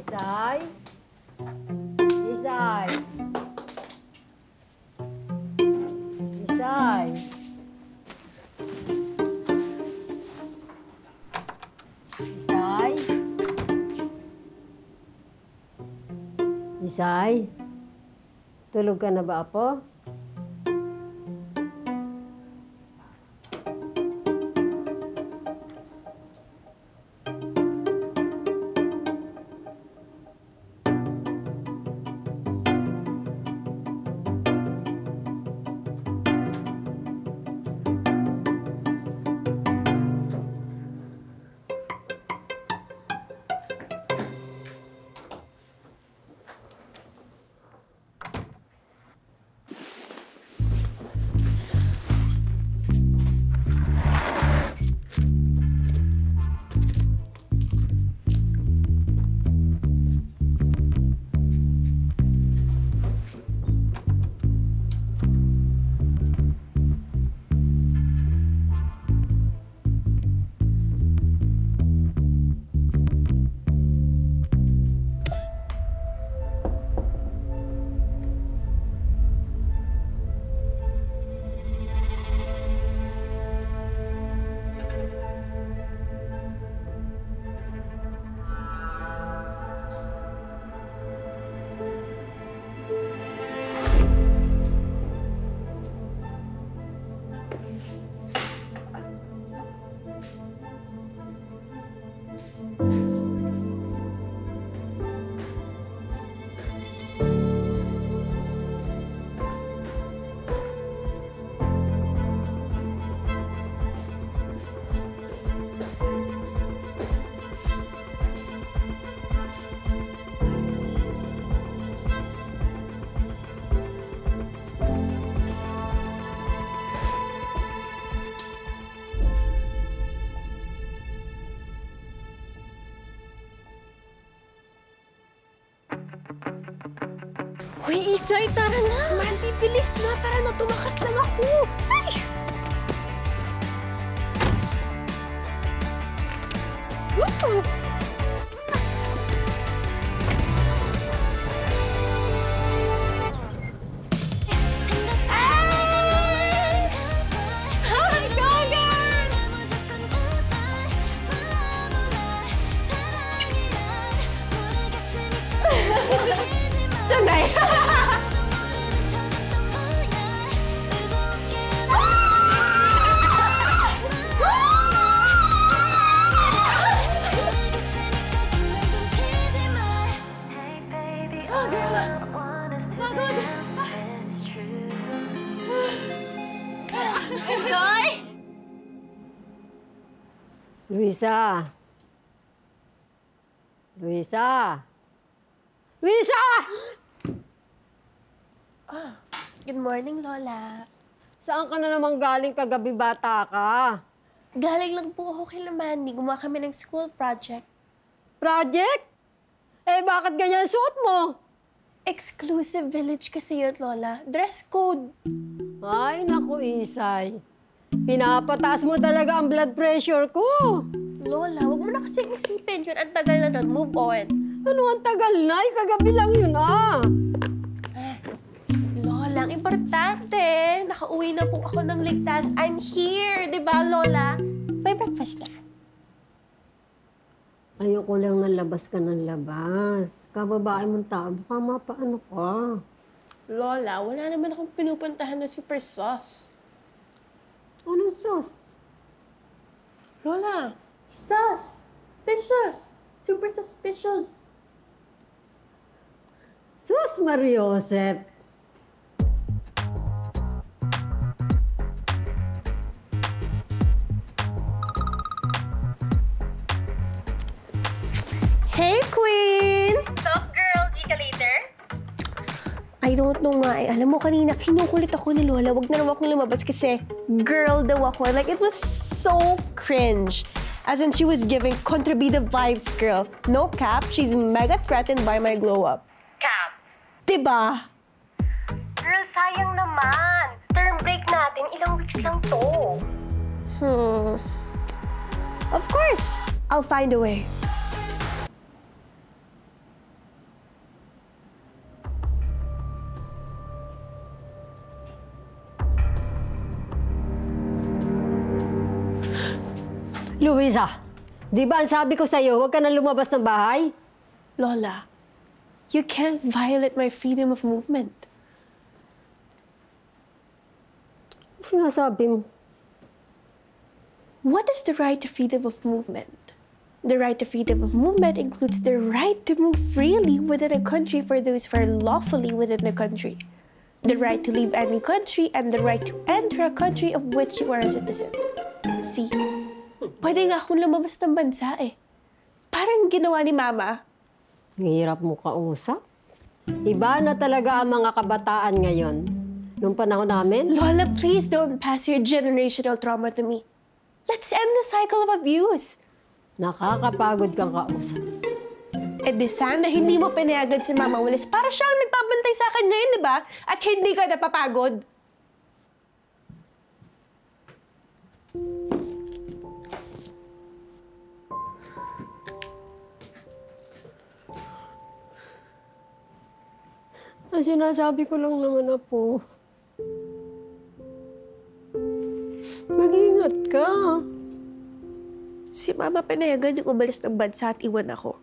Isay? Isay? Isay? Isay? Isay? Tulog ka na ba, Apo? Uy, Isay, tara na! Mandy, bilis na! Tara na, tumakas lang ako! Ay! Woo! Enjoy! Luisa! Luisa! Luisa! Good morning, Lola. Saan ka na naman galing kagabi, bata ka? Galing lang po ako kay Mandy. Gumawa kami ng school project. Project? Eh, bakit ganyan suot mo? Exclusive village kasi yun, Lola. Dress code. Ay, naku, Isay. Pinapataas mo talaga ang blood pressure ko. Lola, wag mo na kasi isipin yun. Ang tagal na nun. Move on. Ano ang tagal na? Kagabi lang yun, Lola, ang importante. Nakauwi na po ako ng ligtas. I'm here, di ba, Lola? May breakfast na. Ayoko lang nalabas ka ng labas. Kababae mong tao, baka mapaano ka. Lola, wala naman akong pinupuntahan na super sauce. Anong sauce? Lola, sus! Suspicious! Super suspicious! Sus, Mariosep. Hey, Queens! Sup, girl? Chika later? I don't know nga eh. Alam mo, kanina kinukulit ako ni Lola. Wag na naman akong lumabas kasi girl daw ako. Like, it was so cringe. As in, she was giving contributive vibes, girl. No cap, she's mega threatened by my glow-up. Cap. Diba? Girl, sayang naman. Term break natin, ilang weeks lang to. Of course, I'll find a way. Luisa, di ba ang sabi ko sa'yo, huwag ka na lumabas ng bahay? Lola, you can't violate my freedom of movement. Sinasabi mo. What is the right to freedom of movement? The right to freedom of movement includes the right to move freely within a country for those who are lawfully within the country, the right to leave any country, and the right to enter a country of which you are a citizen. See, pwede nga akong lumabas ng bansa eh. Parang ginawa ni Mama. Ang hirap mo kausap. Iba na talaga ang mga kabataan ngayon. Nung panahon namin, Lola, please don't pass your generational trauma to me. Let's end the cycle of abuse. nakakapagod kang kausap. Eh di sana hindi mo pinayagan si Mama Walis para siya ang nagpapantay sa akin ngayon, di ba? At hindi ka napapagod. Ang sinasabi ko lang naman na po, mag-ingat ka. Si Mama pinayagan yung umalis ng bansa at iwan ako.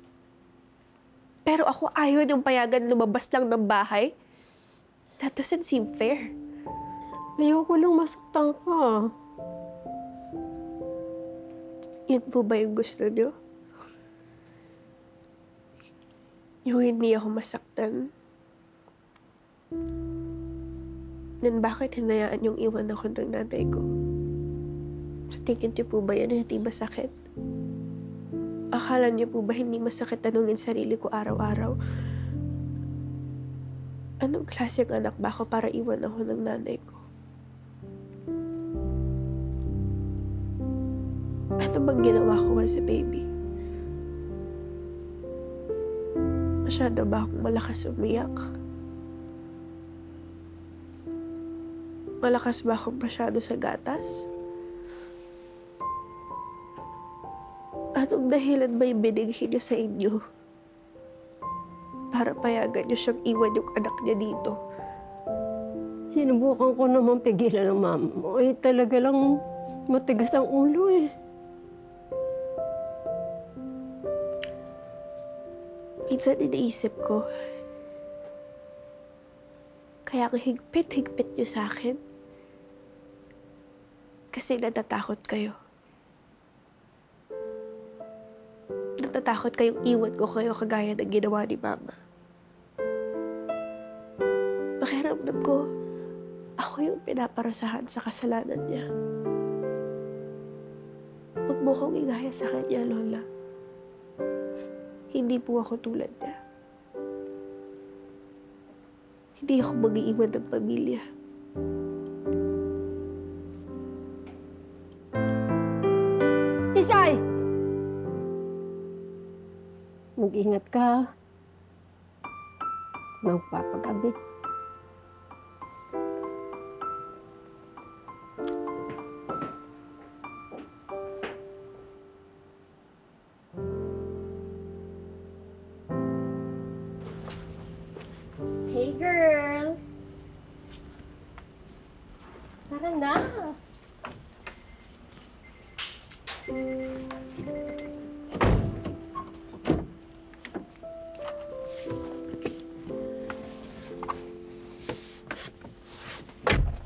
Pero ako ayaw yung payagan lumabas lang ng bahay. That doesn't seem fair. Ayoko lang masaktan ka. Yun po ba yung gusto niyo? Yung hindi ako masaktan? Then bakit hinayaan yung iwan ako ng nanay ko? Sa tingin niyo po ba yan hindi masakit? Akala niyo po ba hindi masakit tanungin sarili ko araw-araw? Anong klaseng anak ba ako para iwan ako ng nanay ko? Ano bang ginawa ko as a baby? Masyado ba akong malakas umiyak? Malakas ba akong masyado sa gatas? Anong dahilan ba yung binighin niyo sa inyo? Para payagan niyo siyang iwan yung anak niya dito. Sinubukan ko naman pigilan ng mama mo. Ay, talaga lang matigas ang ulo eh. Minsan iniisip ko, kaya ako higpit-higpit niyo sa akin. Kasi natatakot kayo. Natatakot kayong iwan ko kayo kagaya ng ginawa ni Mama. Pakiramdam ko, ako yung pinaparusahan sa kasalanan niya. Huwag mo kong igaya sa kanya, Lola. Hindi po ako tulad niya. Hindi ako mag-iiwan ng pamilya. Isay! Mag-ingat ka. Magpapagabi. Hey, girl! Tara na!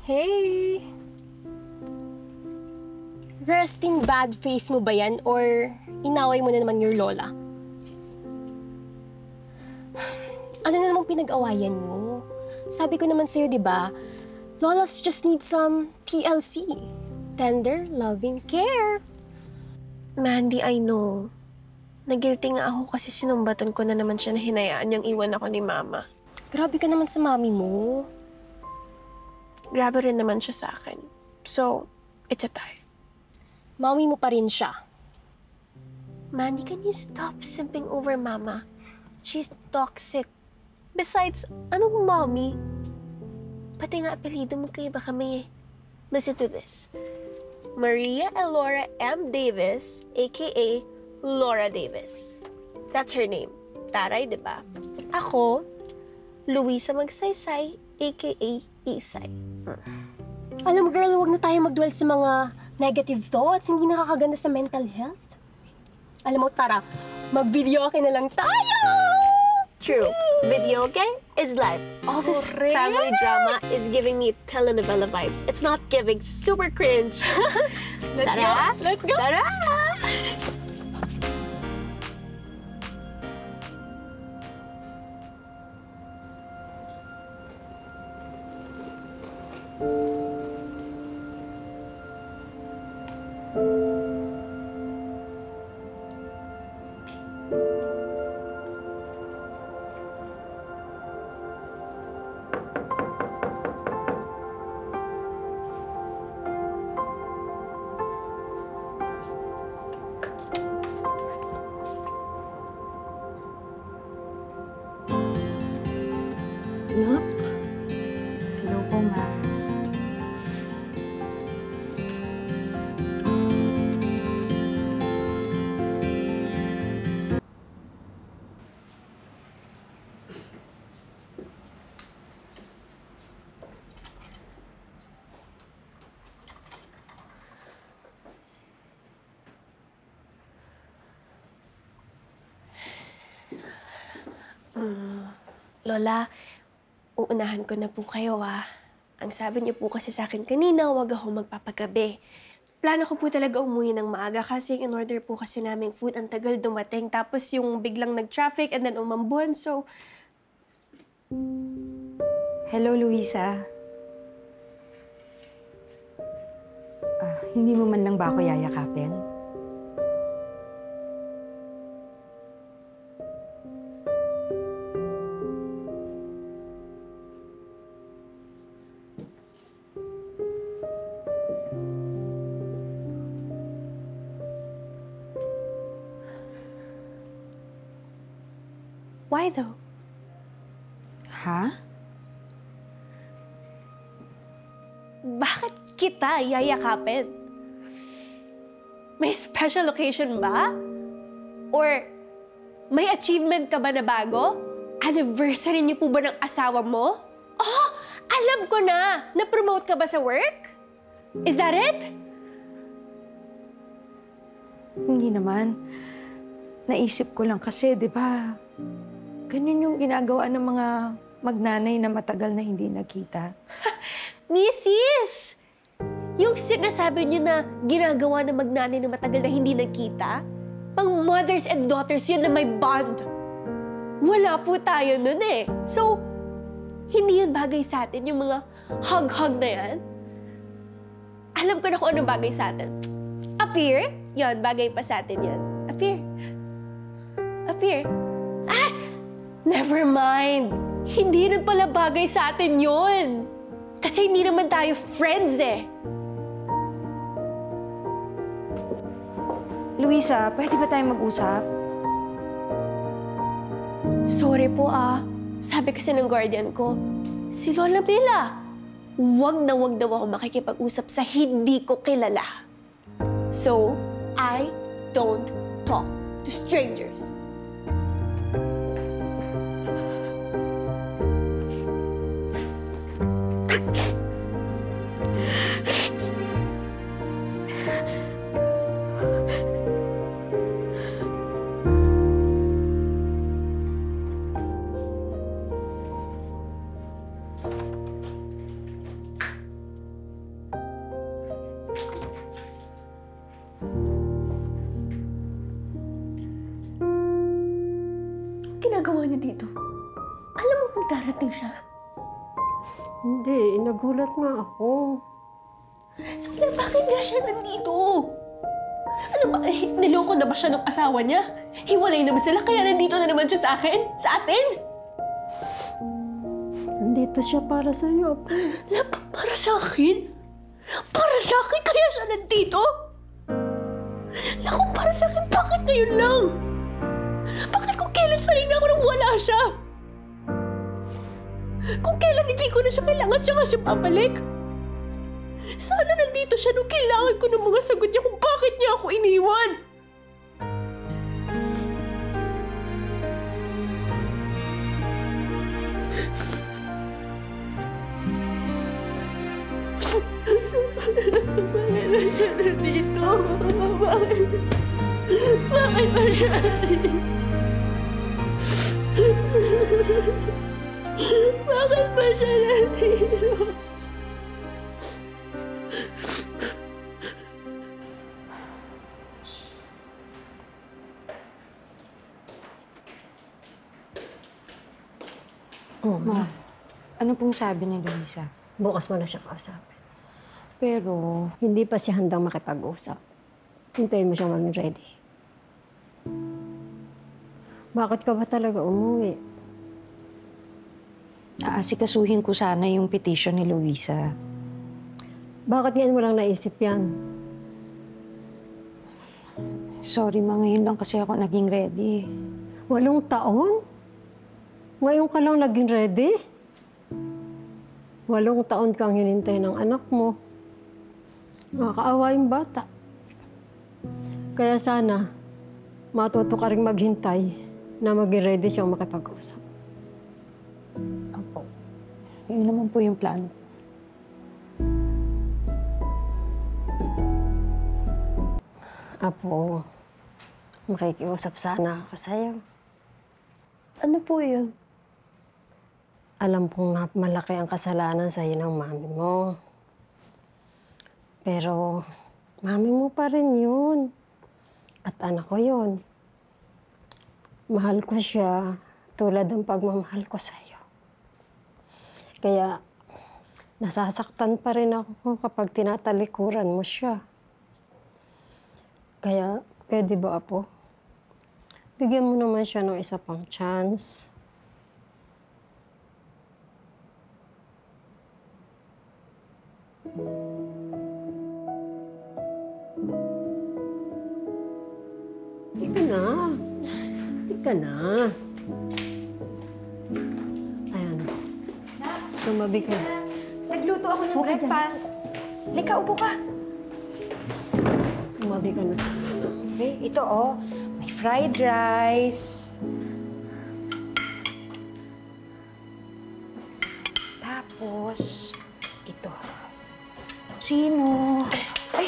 Hey! Resting bad face mo ba yan or inaway mo na naman your lola? Ano na namang pinag-awayan mo? Sabi ko naman sa'yo, di ba? Lolas just need some TLC. Tender, loving care. Mandy, I know. Nagilty nga ako kasi sinumbatan ko na naman siya na hinayaan niyang iwan ako ni Mama. Grabe ka naman sa mami mo. Grabe rin naman siya sa akin. So, it's a tie. Mami mo pa rin siya. Mandy, can you stop simping over Mama? She's toxic. Besides, anong mommy? Pati nga apelido mo kayo ba kami eh. Listen to this. Maria Elora M. Davis, a.k.a. Laura Davis. That's her name. Taray, di ba? Ako, Luisa Magsaysay, a.k.a. Isay. Alam mo, girl, huwag na tayo magdwell sa mga negative thoughts. Hindi nakakaganda sa mental health. Alam mo, tara, mag-videoke na lang tayo! True. Video, okay, is life. All this Correct. family drama is giving me telenovela vibes. It's not giving super cringe. Let's Tara! go! Let's go! Tara! Anak, Hello po, ma'am. Lola, uunahan ko na po kayo, ah. Ang sabi niyo po kasi sa akin kanina, huwag ako magpapagabi. Plano ko po talaga umuwi ng maaga kasi in-order po kasi naming food, ang tagal dumating. Tapos yung biglang nag-traffic and then umambon, so... Hello, Luisa. Hindi mo man lang ba ako yayakapin? Why though? Ha? Bakit kita yayakapin? May special occasion ba? Or may achievement ka ba na bago? Anniversary niyo po ba ng asawa mo? Oh, alam ko na! Na-promote ka ba sa work? Is that it? Hindi naman. Naisip ko lang kasi, di ba? Ganun yung ginagawa ng mga magnanay na matagal na hindi nagkita. Mrs! Yung sinasabi niyo na ginagawa ng magnanay na matagal na hindi nagkita, pang mothers and daughters yun na may bond. Wala po tayo nun eh. So, hindi yun bagay sa atin, yung mga hug-hug na yan. Alam ko na kung ano bagay sa atin. Appear? Yan, bagay pa sa atin yan. Appear. Appear. Ah! Never mind. Hindi rin pala bagay sa atin yun. Kasi hindi naman tayo friends eh. Luisa, pwede ba tayo mag-usap? Sorry po ah. Sabi kasi ng guardian ko, si Lola Bella, wag na wag daw ako makikipag-usap sa hindi ko kilala. So, I don't talk to strangers. Ginagawa niya dito? Alam mo kung darating siya? hindi. Nagulat nga ako. Sophia, bakit nga siya nandito? Ano ba, niloko na ba siya ng asawa niya? Hiwalay na ba sila kaya nandito na naman siya sa akin? Sa atin? Nandito siya para sa'yo. Para sa akin? Para sa akin kaya siya nandito? Naku, para sa akin, bakit ngayon lang? Bakit kung kailan sanay na ako nang wala siya? Kung kailan hindi ko na siya kailangan, tsaka siya babalik? Sana nandito siya nung kailangan ko ng mga sagot niya kung bakit niya ako iniwan. nandito? Bakit? Bakit ba siya nandito? Bakit ba siya nandito? Oh, Ma, ano pong sabi ni Luisa? bukas mo na siya kausapin. Pero, Hindi pa siya handang makipag-usap. Hintayin mo siyang maging ready. Bakit ka ba talaga umuwi? aasikasuhin ko sana yung petition ni Luisa. Bakit ngayon mo lang naisip yan? Sorry, Ma, ngayon lang kasi ako naging ready. 8 taon? Ngayon ka lang naging ready? 8 taon kang hinintay ng anak mo. Nakakaawa yung bata. Kaya sana, matuto ka rin maghintay na maging ready siyang makipag-usap. Opo. Yun naman po yung plano. Apo, makikiusap sana ako sa'yo. Ano po yun? Alam kong malaki ang kasalanan sa'yo ng mami mo. Pero, mami mo pa rin yun. At anak ko yun. Mahal ko siya tulad ng pagmamahal ko sa'yo. Kaya, nasasaktan pa rin ako kapag tinatalikuran mo siya. Kaya, pwede ba, Apo? Bigyan mo naman siya ng isa pang chance. Halika na. Halika na. Ayan. Tumabi ka. Nagluto ako ng Okay, breakfast. Lika, upo ka. Tumabi ka na. Okay, ito oh. May fried rice. Tapos, ito. Sino? Ay,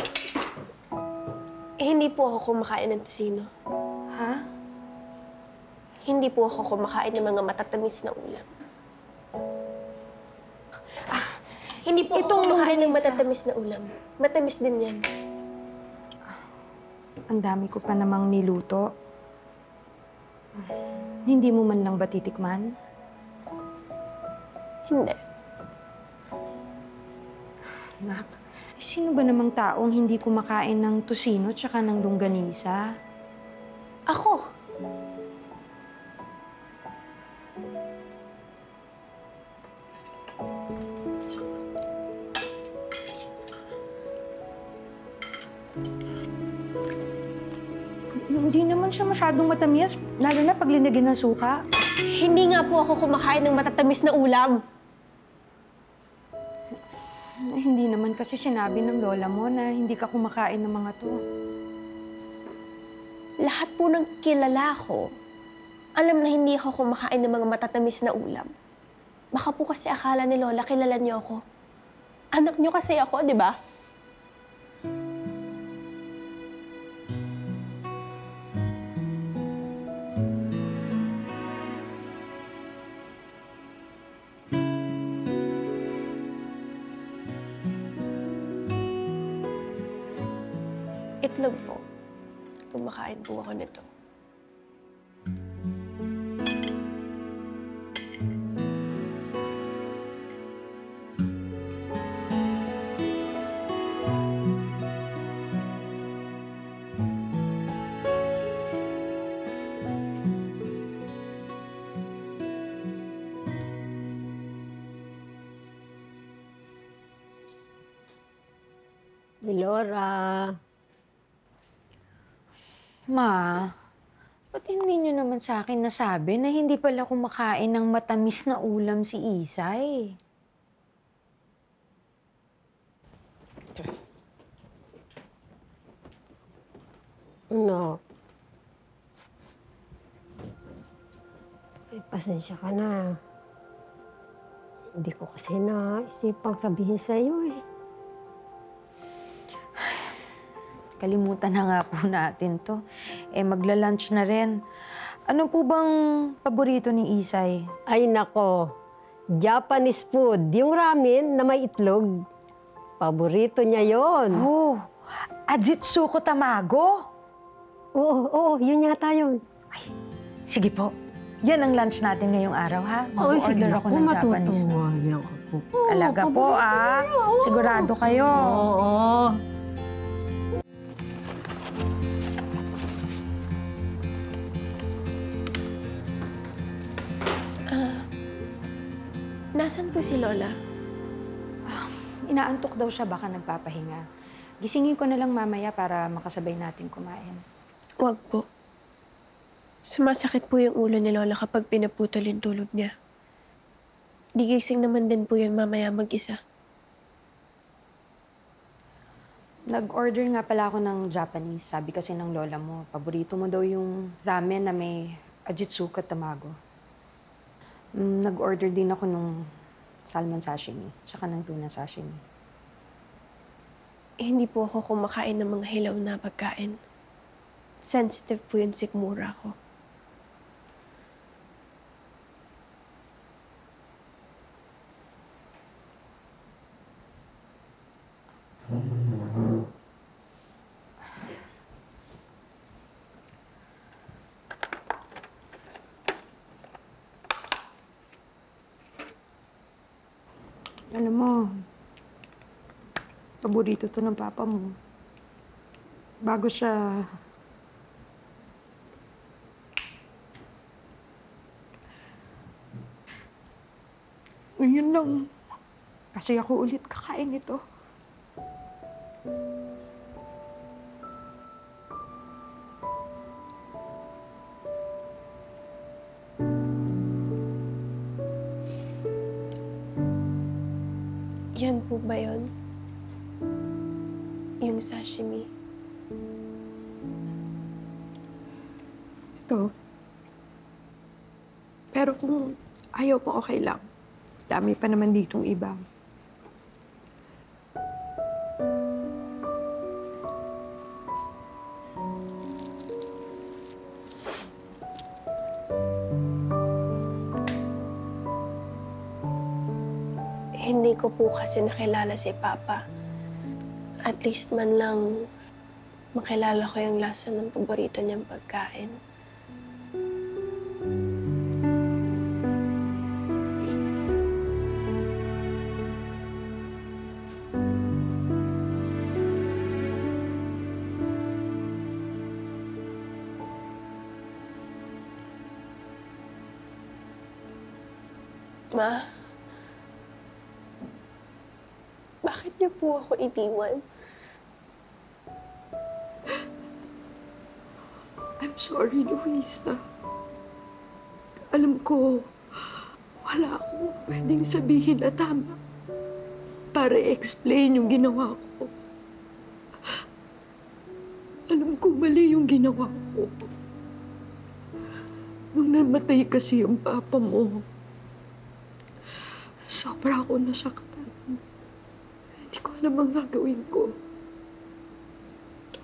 Hindi po ako kumakain ng tusino. ha? Hindi po ako kumakain ng mga matatamis na ulam. Hindi po Itong ako kumakain ng longganisa. matatamis na ulam. Matamis din yan. Ang dami ko pa namang niluto. Hindi mo man lang ba titikman? Hindi. Nak, sino ba namang taong hindi kumakain ng tusino tsaka ng longganisa? Ako? Hindi naman siya masyadong matamis, lalo na pag linagyan ng suka. Hindi nga po ako kumakain ng matatamis na ulam. Hindi naman kasi sinabi ng lola mo na hindi ka kumakain ng mga to. Lahat po ng kilala ko, alam na hindi ako kumakain ng mga matatamis na ulam. Baka po kasi akala ni Lola kilala niyo ako. Anak niyo kasi ako, di ba? Itlog po. Kumakain po ako nito. Laura. Ma, ba't hindi niyo naman sa akin nasabi na hindi pala kumakain ng matamis na ulam si Isay? Ano? Ay, pasensya ka na. Hindi ko kasi naisipang sabihin sa'yo eh. kalimutan na nga po natin to. Magla-lunch na rin. Ano po bang paborito ni Isay? Ay nako, Japanese food. Yung ramen na may itlog. Paborito niya yon. Oh, Ajitsuko Tamago? Oo, yun yata yun. Sige po. Yan ang lunch natin ngayong araw, ha? Mag-order ako ng Japanese. Matutuwa niya ako. Talaga po, Sigurado kayo. Oo. Nasaan po si Lola? Inaantok daw siya, baka nagpapahinga. Gisingin ko na lang mamaya para makasabay natin kumain. Wag po. Sumasakit po yung ulo ni Lola kapag pinaputol yung tulog niya. Gigising naman din po yun mamaya mag-isa. Nag-order nga pala ako ng Japanese. Sabi kasi ng lola mo, paborito mo daw yung ramen na may Ajitsuka Tamago. Nag-order din ako nung salmon sashimi, tsaka ng tuna sashimi. Hindi po ako kumakain ng mga hilaw na pagkain. Sensitive po yung sikmura ko. Alam mo, paborito to ng papa mo. Bago siya... Ngayon lang, kasi ako ulit kakain ito. Yan po ba yun? Yung sashimi. Ito. Pero kung ayaw mo, okay lang. Dami pa naman ditong iba. Hindi ko po kasi nakilala si Papa. At least man lang makilala ko yung lasa ng paborito niyang pagkain. Ma? Bakit niyo po ako iniwan? I'm sorry, Luisa. Alam ko, wala akong pwedeng sabihin na tama para i-explain yung ginawa ko. Alam ko mali yung ginawa ko. Nung namatay kasi ang papa mo, sobra ako nasaktan. Hindi ko alam ang gagawin ko.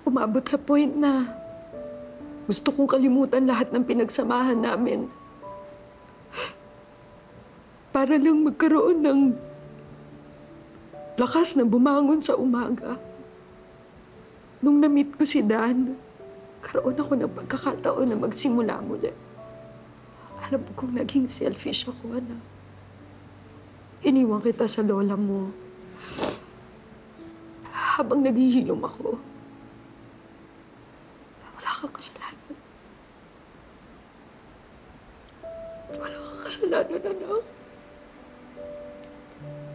Umabot sa point na gusto kong kalimutan lahat ng pinagsamahan namin. Para lang magkaroon ng lakas na bumangon sa umaga. Nung na-meet ko si Dan, karoon ako ng pagkakataon na magsimula muli. Alam kong naging selfish ako, anak. Iniwan kita sa lola mo. Habang naghihilom ako, wala kang kasalanan. Wala kang kasalanan, anak.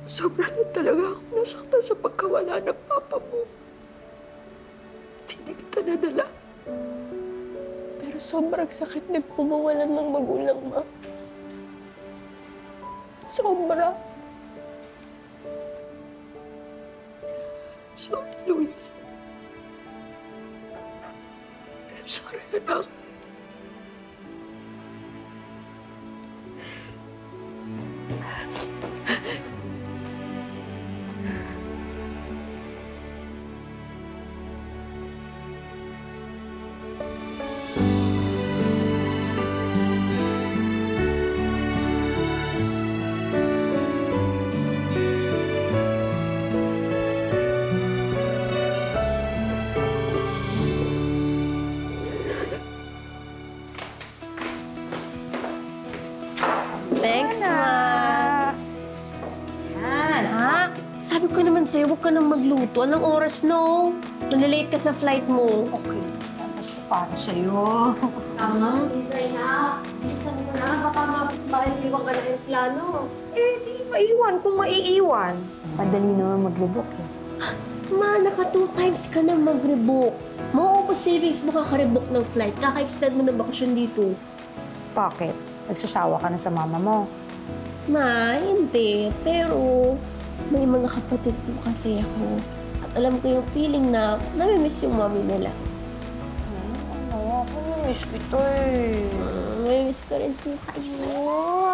Sobra lang talaga ako nasaktan sa pagkawala ng papa mo. Hindi kita nadala. Pero sobrang sakit din po mawalan ng magulang, Ma. Sobra. Sorry, Luisa. I'm sorry, anak. Thanks, Ma. Ha? Sabi ko naman sa'yo, huwag ka nang magluto. Anong oras, no? Malilate ka sa flight mo. Okay. Basta para sa'yo. Tama, Isay na. Bilisan mo na. Baka maiiwan ka na yung plano. Eh, di maiwan kung maiiwan. Madali naman mag-rebook eh. Ma, naka 2 times ka na mag-rebook. Mauubos savings mo kaka-rebook ng flight. Kaka-extend mo ng bakasyon dito. Bakit? Nagsasawa ka na sa mama mo. Ma, hindi. Pero may mga kapatid po kasi ako. At alam ko yung feeling na namimiss yung mami nila. Ano? Ako na-miss kita eh. Namimiss ko rin po kayo.